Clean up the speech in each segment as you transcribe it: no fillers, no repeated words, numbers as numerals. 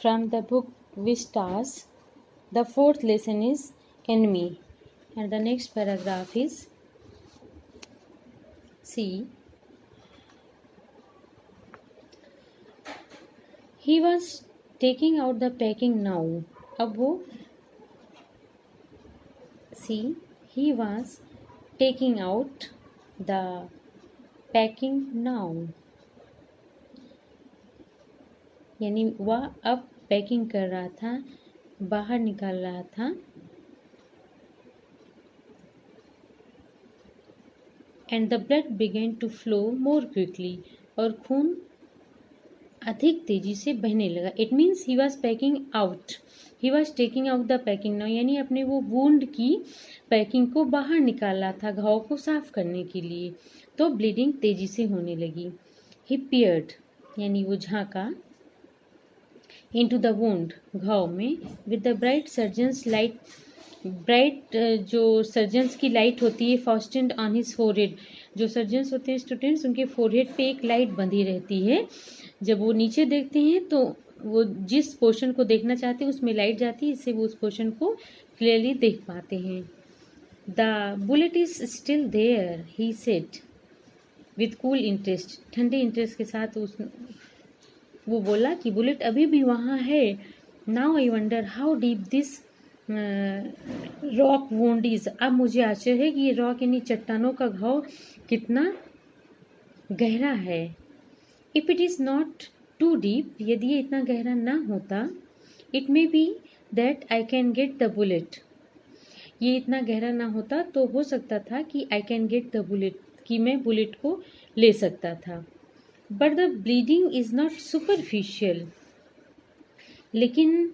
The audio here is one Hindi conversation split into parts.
from the book Vistas. The fourth lesson is enemy. And the next paragraph is, see, he was taking out the packing now. अब वो, see, he was taking out the packing now. यानी वह अब पैकिंग कर रहा था, बाहर निकाल रहा था. And the blood began to flow more quickly. और खून अधिक तेजी से बहने लगा. It means he was packing out. He was taking out the packing now. यानी अपने वो वुंड की पैकिंग को बाहर निकाला था घाव को साफ करने के लिए. तो ब्लीडिंग तेजी से होने लगी. He peered यानी वो झांका into the wound घाव में with the bright surgeon's light. Bright जो सर्जन्स की लाइट होती है fastened on his forehead. जो सर्जन्स होते हैं स्टूडेंट्स, उनके फोरहेड पे एक लाइट बंधी रहती है. जब वो नीचे देखते हैं तो वो जिस पोर्शन को देखना चाहते हैं उसमें लाइट जाती है, इससे वो उस पोर्शन को क्लियरली देख पाते हैं. The bullet is still there he said with cool interest. ठंडे इंटरेस्ट के साथ वो बोला कि बुलेट अभी भी वहाँ है. Now I wonder how deep this rock wound is. अब मुझे आश्चर्य है कि ये रॉक यानी चट्टानों का घाव कितना गहरा है. If it is not too deep, यदि ये इतना गहरा ना होता, it may be that I can get the bullet. ये इतना गहरा ना होता तो हो सकता था कि आई कैन गेट द बुलेट, कि मैं बुलेट को ले सकता था. But the bleeding is not superficial. लेकिन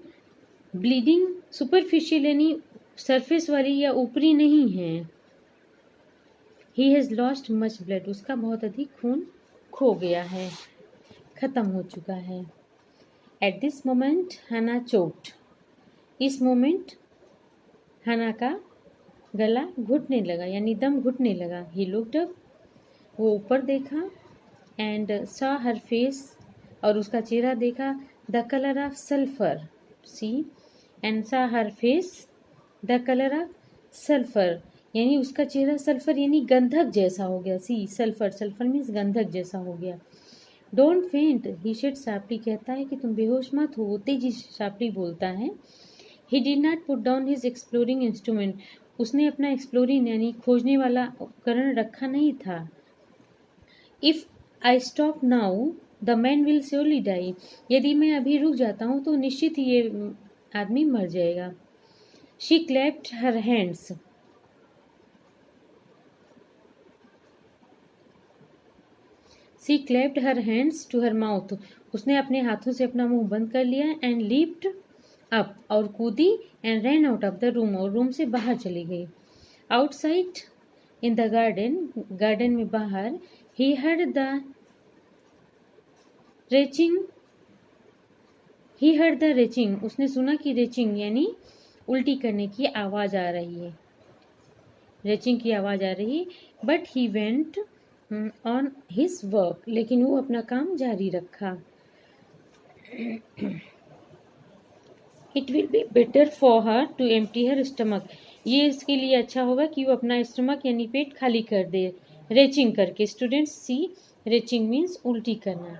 ब्लीडिंग सुपरफिशियल यानी सरफेस वाली या ऊपरी नहीं है. He has lost much blood. उसका बहुत अधिक खून खो गया है, ख़त्म हो चुका है. At this moment Hana choked. इस मोमेंट हना का गला घुटने लगा यानी दम घुटने लगा. He looked up. वो ऊपर देखा. And saw her face. और उसका चेहरा देखा. The colour of sulphur. See. And saw her face the colour of sulphur. यानी उसका चेहरा सल्फर यानी गंधक जैसा हो गया. सी, सल्फर, सल्फर मीन्स गंधक जैसा हो गया. डोंट फेंट ही सेड शार्पली. कहता है कि तुम बेहोश मत हो. वो तेजी से शार्पली बोलता है. He did not put down his exploring instrument. उसने अपना एक्सप्लोरिंग यानी खोजने वाला उपकरण रखा नहीं था. If I stop now the man will surely die. यदि मैं अभी रुक जाता हूँ तो निश्चित ही ये आदमी मर जाएगा. She clapped her hands. She clapped her hands to her mouth. उसने अपने हाथों से अपना मुंह बंद कर लिया. And leaped up. और कूदी. And ran out of the room. और रूम से बाहर चली गई. Outside in the garden. Garden में बाहर. He heard the retching. He heard the retching. उसने सुना कि रेचिंग यानी उल्टी करने की आवाज़ आ रही है. रेचिंग की आवाज़ आ रही है. But he went on his work. लेकिन वो अपना काम जारी रखा. It will be better for her to empty her stomach. ये इसके लिए अच्छा होगा कि वो अपना स्टमक यानी पेट खाली कर दे रेचिंग करके. स्टूडेंट्स सी, रेचिंग मीन्स उल्टी करना.